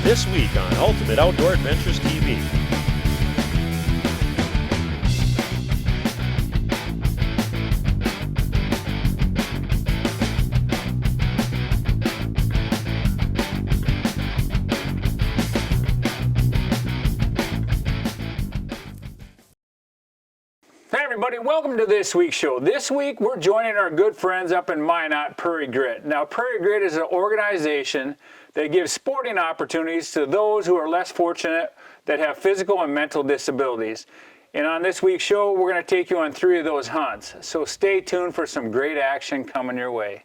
this week on Ultimate Outdoor Adventures TV. Hey everybody, welcome to this week's show. This week we're joining our good friends up in Minot, Prairie Grit. Now Prairie Grit is an organization that gives sporting opportunities to those who are less fortunate that have physical and mental disabilities. And on this week's show we're going to take you on 3 of those hunts. So stay tuned for some great action coming your way.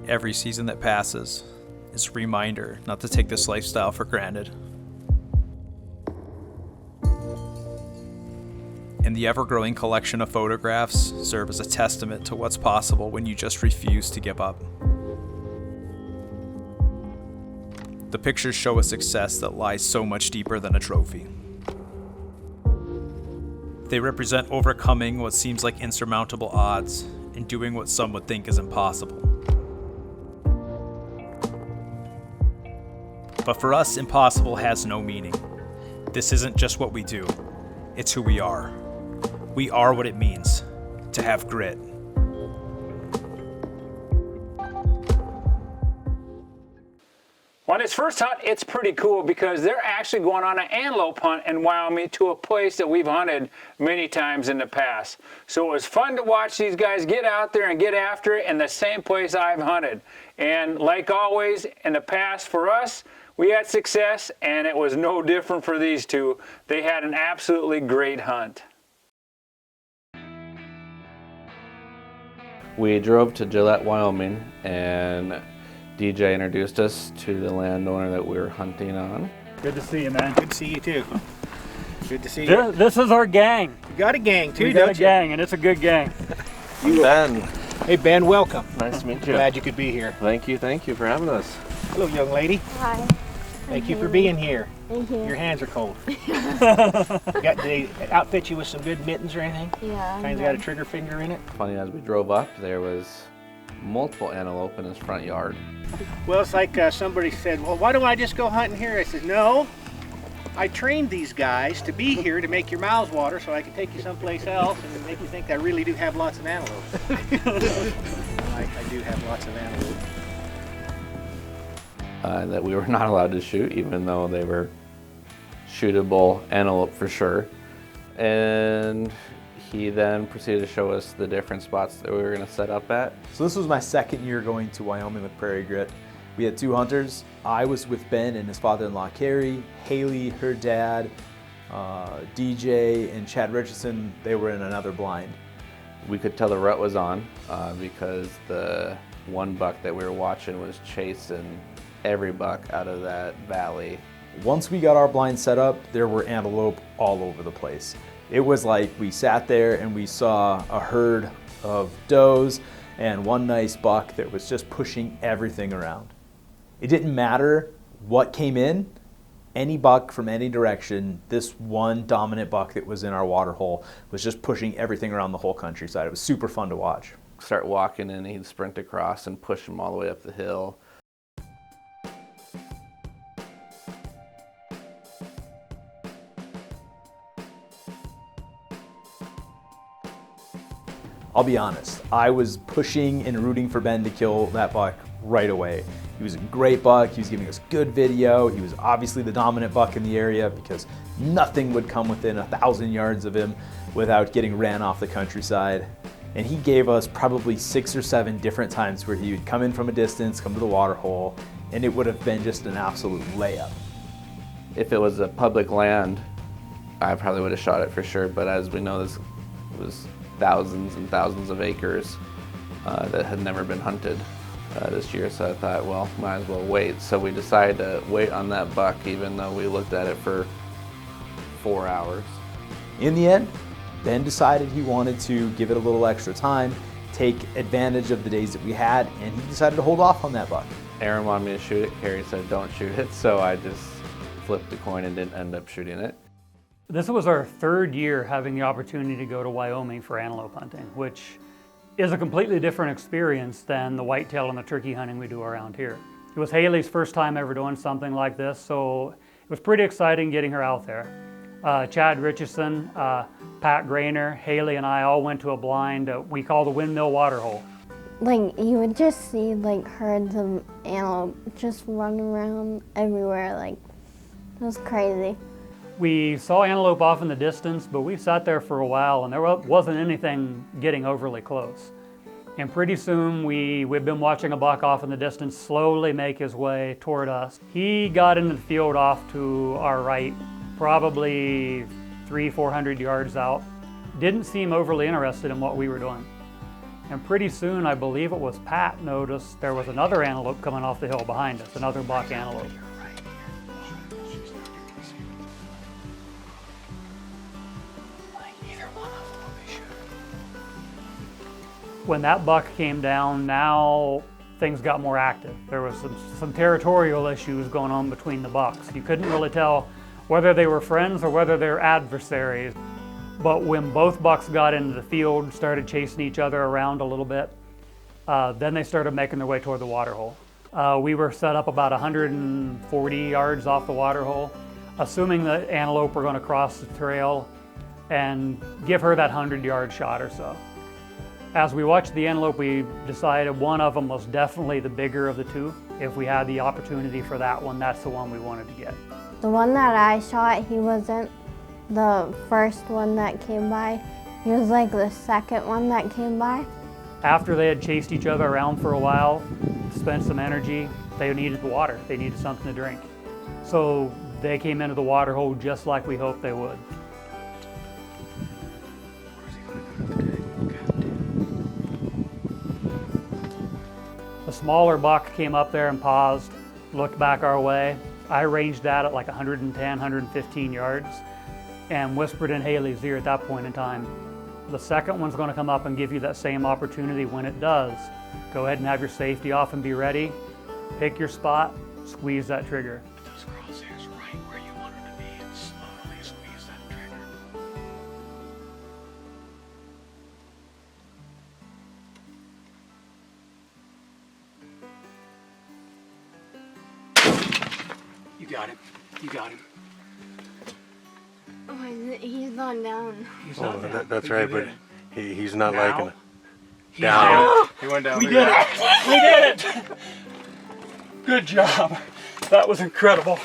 Every season that passes is a reminder not to take this lifestyle for granted. And the ever-growing collection of photographs serve as a testament to what's possible when you just refuse to give up. The pictures show a success that lies so much deeper than a trophy. They represent overcoming what seems like insurmountable odds and doing what some would think is impossible. But for us, impossible has no meaning. This isn't just what we do, it's who we are. We are what it means to have grit. On its first hunt, it's pretty cool because they're actually going on an antelope hunt in Wyoming to a place that we've hunted many times in the past. So it was fun to watch these guys get out there and get after it in the same place I've hunted. And like always in the past for us, we had success, and it was no different for these two. They had an absolutely great hunt. We drove to Gillette, Wyoming, and DJ introduced us to the landowner that we were hunting on. Good to see you, man. Good to see you too. Good to see you. This is our gang. You got a gang too, We don't got a you? gang, and it's a good gang. Ben, Hey Ben, welcome. nice to meet you. Glad you could be here. Thank you for having us. Hello, young lady. Hi. Thank you for being here. Thank you. Your hands are cold. Did they outfit you with some good mittens or anything? Yeah. Kind of got a trigger finger in it. Funny, as we drove up, there was multiple antelope in his front yard. Well, it's like somebody said, well, why don't I just go hunting here? I said, no. I trained these guys to be here to make your mouths water so I can take you someplace else and make you think I really do have lots of antelope. I do have lots of antelope. That we were not allowed to shoot, even though they were shootable antelope for sure. And he then proceeded to show us the different spots that we were going to set up at. So this was my second year going to Wyoming with Prairie Grit. We had 2 hunters. I was with Ben and his father-in-law Carrie, Haley, her dad, DJ, and Chad Richardson. They were in another blind. We could tell the rut was on because the one buck that we were watching was chasing every buck out of that valley. Once we got our blind set up, there were antelope all over the place. It was like we sat there and we saw a herd of does and one nice buck that was just pushing everything around. It didn't matter what came in, any buck from any direction, this one dominant buck that was in our water hole was just pushing everything around the whole countryside. It was super fun to watch. start walking and he'd sprint across and push him all the way up the hill. I'll be honest, I was pushing and rooting for Ben to kill that buck right away. He was a great buck, he was giving us good video, he was obviously the dominant buck in the area because nothing would come within 1,000 yards of him without getting ran off the countryside. And he gave us probably 6 or 7 different times where he would come in from a distance, come to the water hole, and it would have been just an absolute layup. If it was a public land, I probably would have shot it for sure, but as we know, this was thousands and thousands of acres that had never been hunted this year, so I thought, well, might as well wait. So we decided to wait on that buck even though we looked at it for 4 hours. In the end, Ben decided he wanted to give it a little extra time, take advantage of the days that we had, and he decided to hold off on that buck. Aaron wanted me to shoot it, Carrie said don't shoot it, so I just flipped the coin and didn't end up shooting it. This was our 3rd year having the opportunity to go to Wyoming for antelope hunting, which is a completely different experience than the whitetail and the turkey hunting we do around here. It was Haley's first time ever doing something like this, so it was pretty exciting getting her out there. Chad Richardson, Pat Grainer, Haley and I all went to a blind we call the windmill water hole. Like, you would just see like herds of antelope just running around everywhere, like, it was crazy. We saw antelope off in the distance, but we sat there for a while and there wasn't anything getting overly close. And pretty soon we'd been watching a buck off in the distance slowly make his way toward us. He got into the field off to our right, probably 300-400 yards out. Didn't seem overly interested in what we were doing. And pretty soon, I believe it was Pat, noticed there was another antelope coming off the hill behind us, another buck antelope. When that buck came down, now things got more active. There was some territorial issues going on between the bucks. You couldn't really tell whether they were friends or whether they were adversaries. But when both bucks got into the field, started chasing each other around a little bit, then they started making their way toward the water hole. We were set up about 140 yards off the water hole, assuming the antelope were going to cross the trail and give her that 100-yard shot or so. As we watched the antelope, we decided one of them was definitely the bigger of the two. If we had the opportunity for that one, that's the one we wanted to get. The one that I shot, he wasn't the first one that came by. He was like the second one that came by. After they had chased each other around for a while, spent some energy, they needed water. They needed something to drink. So they came into the water hole just like we hoped they would. The smaller buck came up there and paused, looked back our way. I ranged that at like 110, 115 yards and whispered in Haley's ear at that point in time. The second one's going to come up and give you that same opportunity. When it does, go ahead and have your safety off and be ready. Pick your spot, squeeze that trigger. Those crosshairs right where you want them to be and slowly squeeze that trigger. You got him. You got him. Oh, he's gone down. He's not down. That's right, but he's not Now? liking it. He's Down. He went down. We did it! We did it! Good job. That was incredible.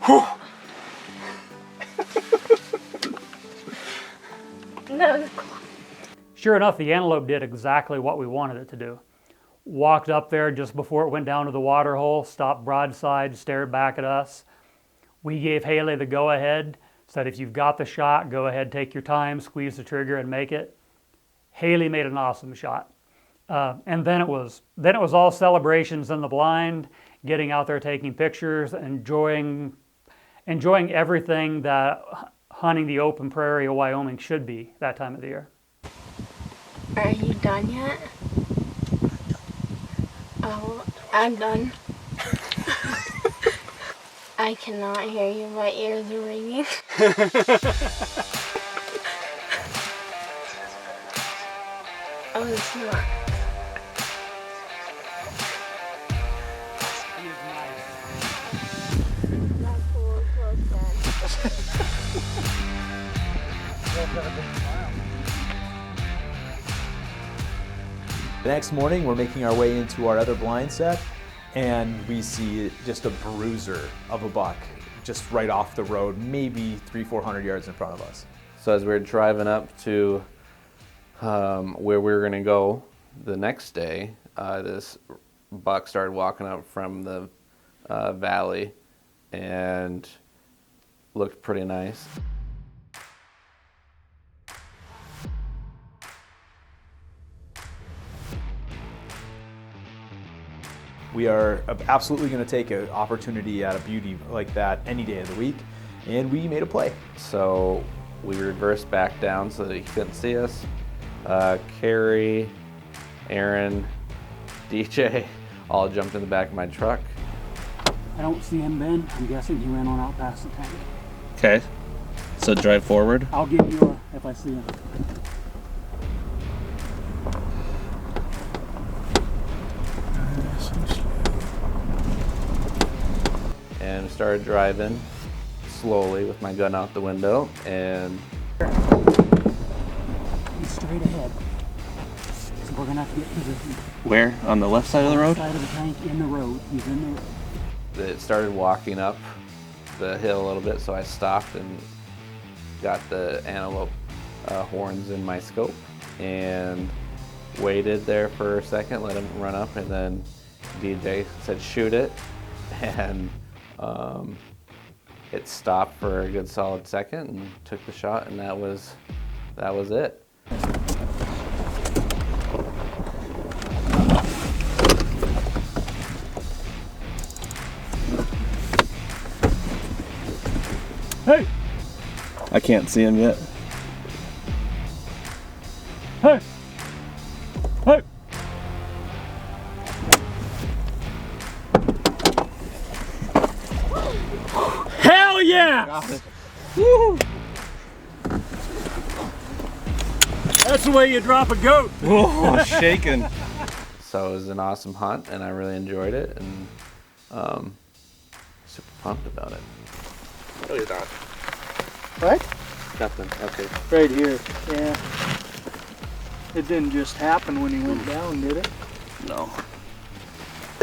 Whew. Sure enough, the antelope did exactly what we wanted it to do. Walked up there just before it went down to the water hole, stopped broadside, stared back at us. We gave Haley the go-ahead, said if you've got the shot, go ahead, take your time, squeeze the trigger and make it. Haley made an awesome shot. And then it was all celebrations in the blind, getting out there, taking pictures, enjoying everything that hunting the open prairie of Wyoming should be that time of the year. Are you done yet? Oh, I'm done. I cannot hear you. My ears are ringing. Oh, it's not. The next morning, we're making our way into our other blind set, and we see just a bruiser of a buck just right off the road, maybe 300-400 yards in front of us. So as we were driving up to where we were going to go the next day, this buck started walking up from the valley and looked pretty nice. We are absolutely going to take an opportunity at a beauty like that any day of the week, and we made a play. So we reversed back down so that he couldn't see us. Carrie, Aaron, DJ all jumped in the back of my truck. I don't see him, Ben. I'm guessing he ran on out past the tank. Okay. So drive forward. I'll give you a if I see him. And started driving slowly with my gun out the window, and He's straight ahead. So we're gonna have to get positioned. Where? On the left side of the road? Side of the tank, in the road. He's in the. it started walking up the hill a little bit, so I stopped and got the antelope horns in my scope and waited there for a second, let him run up, and then DJ said shoot it, and it stopped for a good solid second and took the shot, and that was it. Hey! I can't see him yet. Hey! Hey! Hell yeah! Woo! That's the way you drop a goat. Oh, shaking. So it was an awesome hunt, and I really enjoyed it, and super pumped about it. No, you're not. Right? Nothing. Okay. Right here. Yeah. It didn't just happen when he went down, did it? No.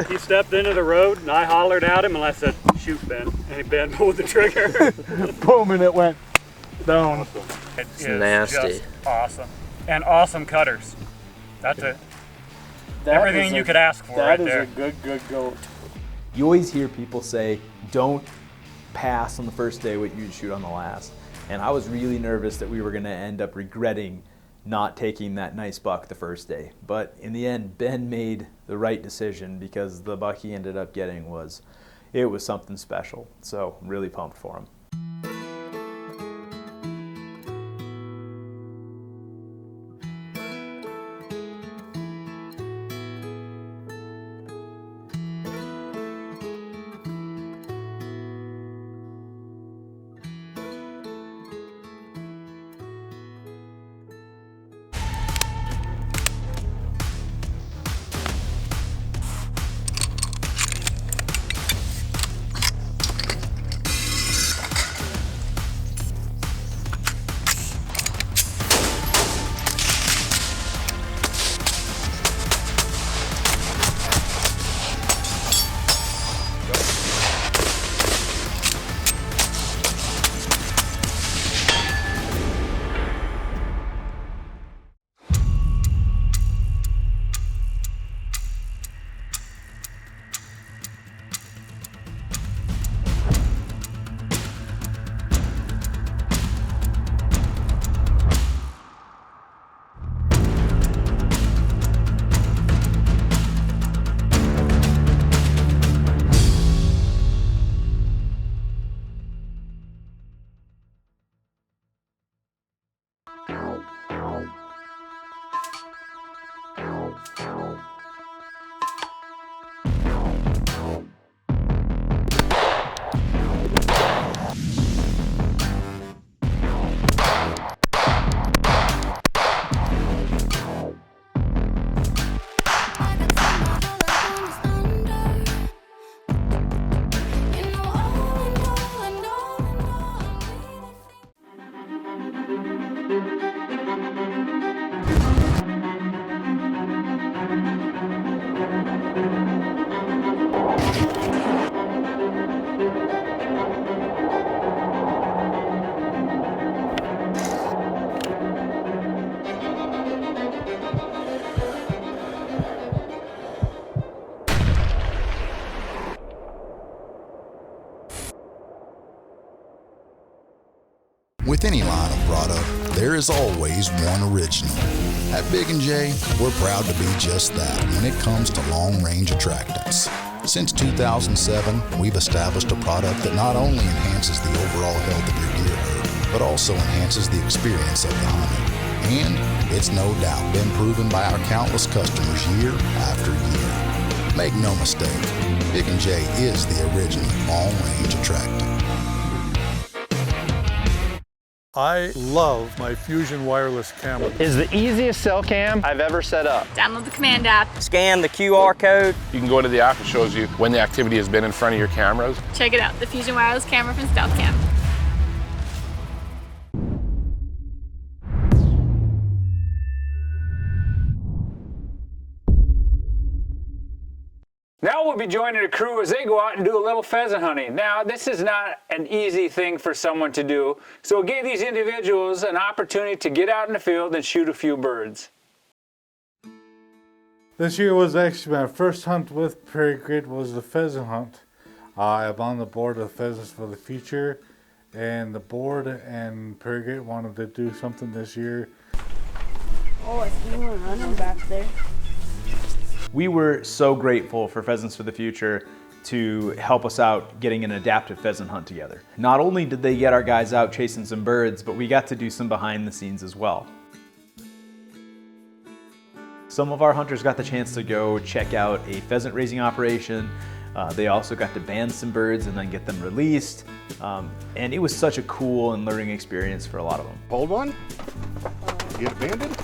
He stepped into the road, and I hollered at him, and I said, "Shoot, Ben!" And Ben pulled the trigger. Boom, and it went down. It's nasty. Just awesome, and awesome cutters. That's it. Everything you could ask for right there. That is a good goat. You always hear people say, don't pass on the first day what you'd shoot on the last. And I was really nervous that we were going to end up regretting not taking that nice buck the first day. But in the end, Ben made the right decision, because the buck he ended up getting was something special. So I'm really pumped for him. With any line of product, there is always one original. At Big & J, we're proud to be just that when it comes to long-range attractants. Since 2007, we've established a product that not only enhances the overall health of your deer herd, but also enhances the experience of the hunter. And it's no doubt been proven by our countless customers year after year. Make no mistake, Big & J is the original long-range attractant. I love my Fusion wireless camera. It's the easiest cell cam I've ever set up. Download the command app. Scan the QR code. You can go into the app, it shows you when the activity has been in front of your cameras. Check it out, the Fusion wireless camera from Stealth Cam. Now we'll be joining the crew as they go out and do a little pheasant hunting. Now, this is not an easy thing for someone to do, so it gave these individuals an opportunity to get out in the field and shoot a few birds. This year was actually my first hunt with Prairie Grit was the pheasant hunt. I'm on the board of Pheasants for the Future, and the board and Prairie Grit wanted to do something this year. Oh, I see one running back there. We were so grateful for Pheasants for the Future to help us out getting an adaptive pheasant hunt together. Not only did they get our guys out chasing some birds, but we got to do some behind the scenes as well. Some of our hunters got the chance to go check out a pheasant raising operation. They also got to band some birds and then get them released. And it was such a cool and learning experience for a lot of them. Hold one. Get it banded.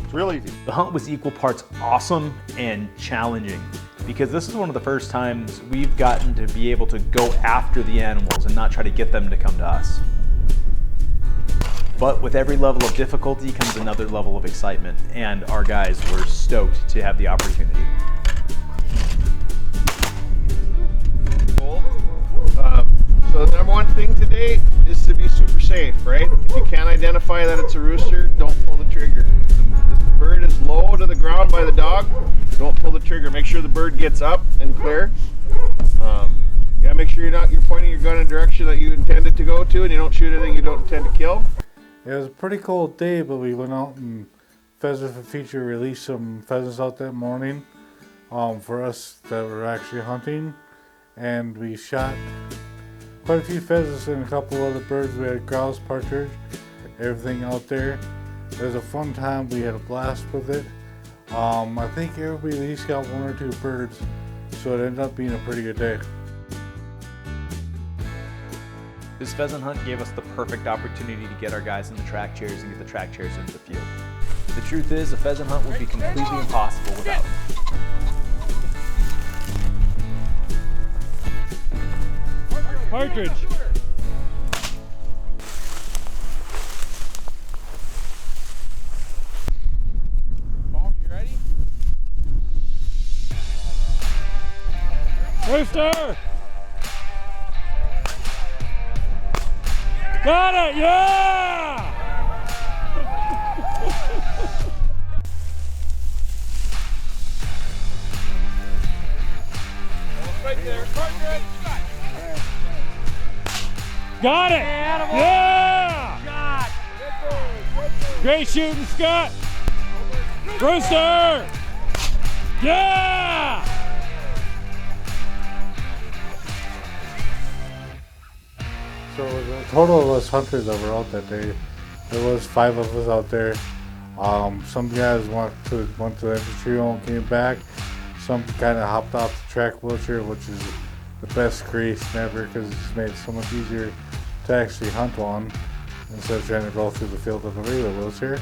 It's real easy. The hunt was equal parts awesome and challenging because this is one of the first times we've gotten to be able to go after the animals and not try to get them to come to us. But with every level of difficulty comes another level of excitement, and our guys were stoked to have the opportunity. So the number one thing today is to be super safe, right? If you can't identify that it's a rooster, don't pull the trigger. If the bird is low to the ground by the dog, don't pull the trigger. Make sure the bird gets up and clear. You gotta make sure you're pointing your gun in a direction that you intend it to go to, and you don't shoot anything you don't intend to kill. It was a pretty cold day, but we went out and Pheasants for the Future released some pheasants out that morning for us that were actually hunting, and we shot quite a few pheasants and a couple other birds. We had grouse, partridge, everything out there. It was a fun time. We had a blast with it. I think everybody at least got one or two birds, so it ended up being a pretty good day. This pheasant hunt gave us the perfect opportunity to get our guys in the track chairs and get the track chairs into the field. The truth is, a pheasant hunt would be completely impossible without them. Partridge. You ready? Rooster! Got it! Yeah! Right there. Partridge. Got it! Yeah! Great shooting, Scott! Rooster! Yeah! So the total of us hunters that were out that day, there was 5 of us out there. Some guys went to the infantry and came back. Some kind of hopped off the track wheelchair, which is the best creation ever because it just made it so much easier to actually hunt on instead of trying to roll through the field with a regular wheelchair.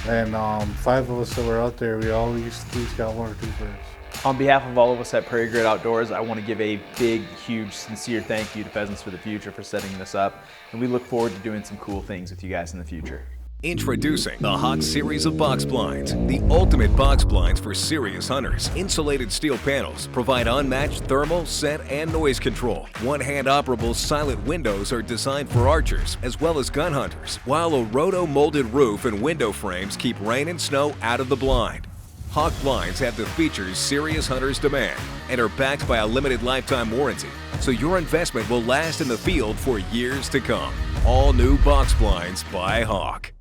And 5 of us that were out there, we all each got 1 or 2 birds. On behalf of all of us at Prairie Grit Outdoors, I want to give a big, huge, sincere thank you to Pheasants for the Future for setting this up, and we look forward to doing some cool things with you guys in the future. Introducing the Hawk series of box blinds, the ultimate box blinds for serious hunters. Insulated steel panels provide unmatched thermal, scent, and noise control. One-hand operable silent windows are designed for archers as well as gun hunters, while a roto-molded roof and window frames keep rain and snow out of the blind. Hawk blinds have the features serious hunters demand and are backed by a limited lifetime warranty, so your investment will last in the field for years to come. All new box blinds by Hawk.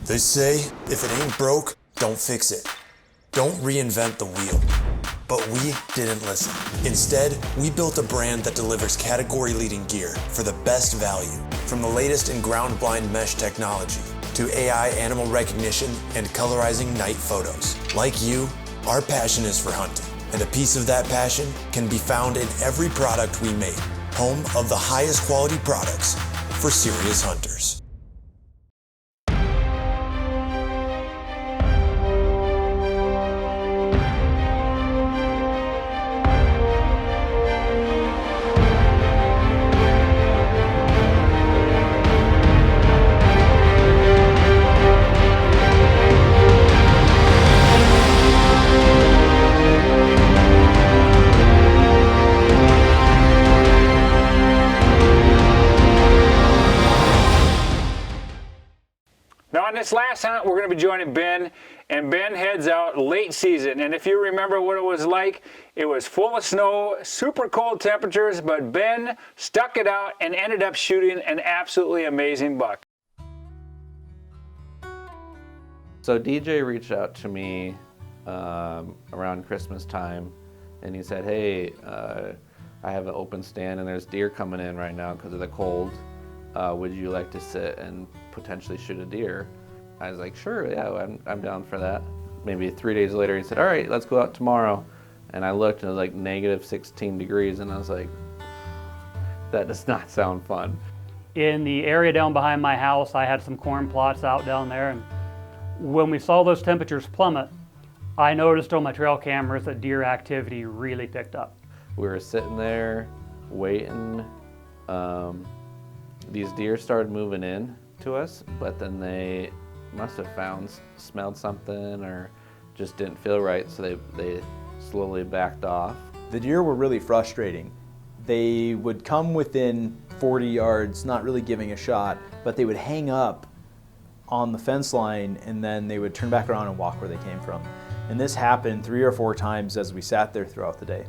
They say, if it ain't broke, don't fix it. Don't reinvent the wheel. But we didn't listen. Instead, we built a brand that delivers category-leading gear for the best value. From the latest in ground blind mesh technology to AI animal recognition and colorizing night photos. Like you, our passion is for hunting. And a piece of that passion can be found in every product we make. Home of the highest quality products for serious hunters. Now on this last hunt, we're going to be joining Ben, and Ben heads out late season. And if you remember what it was like, it was full of snow, super cold temperatures, but Ben stuck it out and ended up shooting an absolutely amazing buck. So DJ reached out to me around Christmas time, and he said, hey, I have an open stand and there's deer coming in right now because of the cold. Would you like to sit and potentially shoot a deer? I was like, sure, yeah, I'm down for that. Maybe 3 days later, he said, all right, let's go out tomorrow. And I looked and it was like negative 16 degrees, and I was like, that does not sound fun. In the area down behind my house, I had some corn plots out down there, and when we saw those temperatures plummet, I noticed on my trail cameras that deer activity really picked up. We were sitting there waiting. These deer started moving in to us, but then they must have smelled something or just didn't feel right, so they slowly backed off. The deer were really frustrating. They would come within 40 yards, not really giving a shot, but they would hang up on the fence line and then they would turn back around and walk where they came from. And this happened 3 or 4 times as we sat there throughout the day.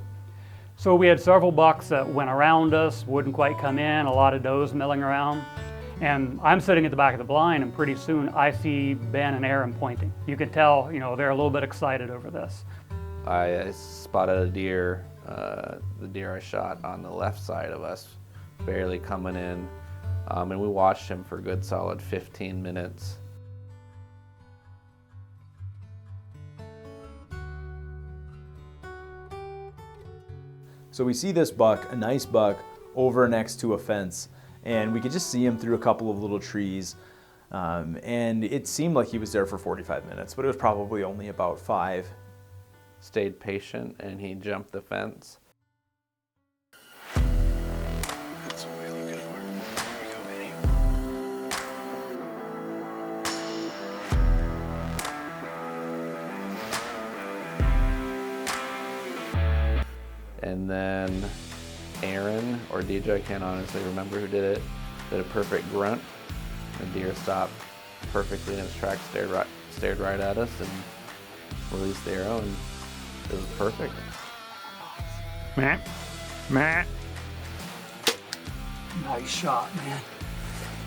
So we had several bucks that went around us, wouldn't quite come in, a lot of does milling around. And I'm sitting at the back of the blind, and pretty soon I see Ben and Aaron pointing. You can tell, they're a little bit excited over this. I spotted a deer, the deer I shot on the left side of us, barely coming in. And we watched him for a good solid 15 minutes. So we see this buck, a nice buck, over next to a fence, and we could just see him through a couple of little trees. And it seemed like he was there for 45 minutes, but it was probably only about 5. Stayed patient, and he jumped the fence. That's really good work. Here we go, And then Aaron, or DJ, I can't honestly remember who did it, did a perfect grunt. The deer stopped perfectly in its tracks, stared right at us, and released the arrow, and it was perfect. Matt. Nice shot, man.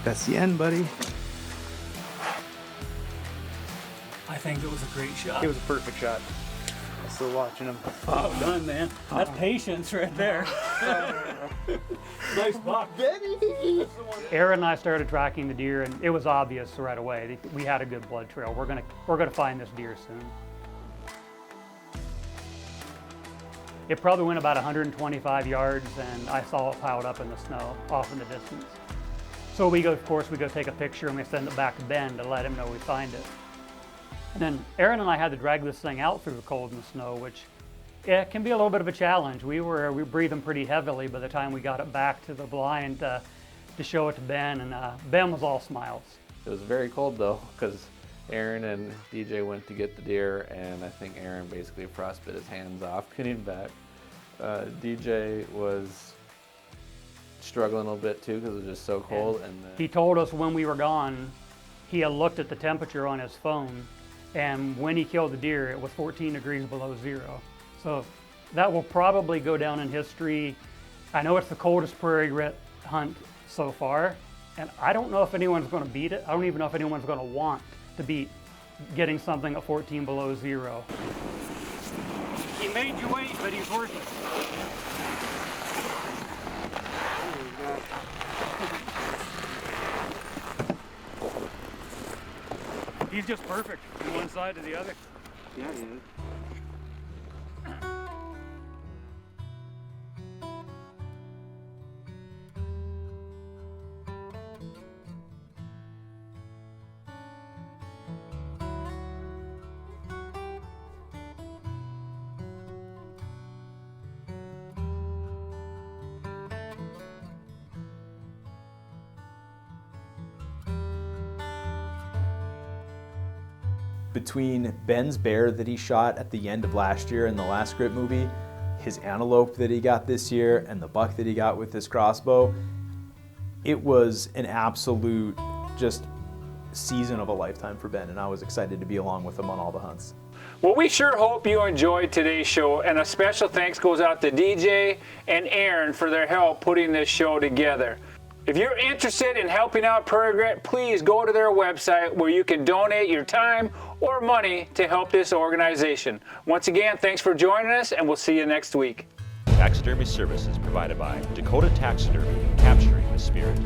That's the end, buddy. I think it was a great shot. It was a perfect shot. still watching them. Well done, man. That's patience right there. Nice buck. Aaron and I started tracking the deer, and it was obvious right away. We had a good blood trail. We're gonna find this deer soon. It probably went about 125 yards, and I saw it piled up in the snow off in the distance. So of course, we go take a picture and we send it back to Ben to let him know we find it. And then Aaron and I had to drag this thing out through the cold and the snow, which it can be a little bit of a challenge. We were breathing pretty heavily by the time we got it back to the blind to show it to Ben, and Ben was all smiles. It was very cold though, because Aaron and DJ went to get the deer, and I think Aaron basically frostbit his hands off getting back. DJ was struggling a little bit too because it was just so cold. And he told us when we were gone, he had looked at the temperature on his phone, and when he killed the deer, it was 14 degrees below zero. So that will probably go down in history. I know it's the coldest prairie grit hunt so far, and I don't know if anyone's going to beat it. I don't even know if anyone's going to want to beat getting something at 14 below zero. He made you wait, but he's worth it. He's just perfect from one side to the other. Yeah, he is. Between Ben's bear that he shot at the end of last year in the last Grit movie, his antelope that he got this year, and the buck that he got with his crossbow, it was an absolute just season of a lifetime for Ben, and I was excited to be along with him on all the hunts. Well, we sure hope you enjoyed today's show, and a special thanks goes out to DJ and Aaron for their help putting this show together. If you're interested in helping out Prairie Grit, please go to their website where you can donate your time or money to help this organization. Once again, thanks for joining us, and we'll see you next week. Taxidermy services provided by Dakota Taxidermy, capturing the spirit.